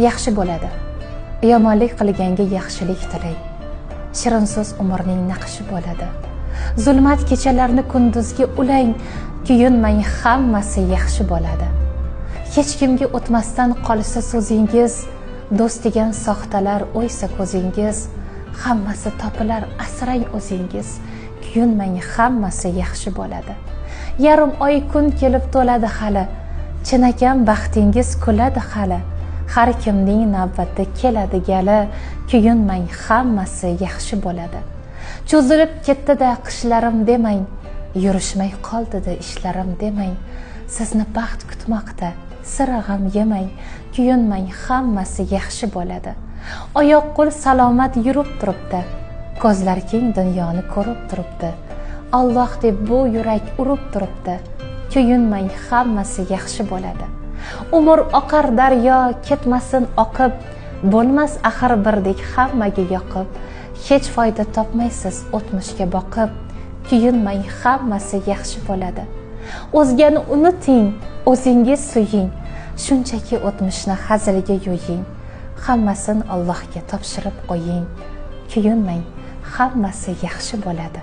yaxshi bo'ladi. Yomonlik qilganga yaxshilik tilang. Shirin so'z umrning naqshi bo'ladi. Zulmat kechalarni kunduzga ulang, kuyunmang, hammasi yaxshi bo'ladi. Hech kimga o'tmasdan qolsa so'zingiz, do'st degan soxtalar o'ysa ko'zingiz, hammasi topilar, asrang o'zingiz, kuyunmang, hammasi yaxshi bo'ladi. Yarim oy kun kelib to'ladi hali, chinakam baxtingiz kuladi hali. Har kimning navbati keladi gali, kuyunmang, hammasi yaxshi bo'ladi. Cho'zilib ketdi-da qishlarim demang, yurishmay qoldi-da ishlarim demang. Sizni baxt kutmoqda, sira g'am yemang, kuyunmang, hammasi yaxshi bo'ladi. Oyoq qo'l salomat yurib turibdi, ko'zlar keng dunyoni ko'rib turibdi. Alloh deb bu yurak urib turibdi, kuyunmang, hammasi yaxshi bo'ladi. Umr oqar daryo, ketmasin oqib, bo'lmas axir birdek hammaga yoqib. Hech foyda topmaysiz o'tmishga boqib, kuyunmang, hammasi yaxshi bo'ladi. O'zgani unuting, o'zingiz suying, shunchaki o'tmishni hazilga yo'ying. Hammasini Allohga topshirib qo'ying, kuyunmang, hammasi yaxshi bo'ladi.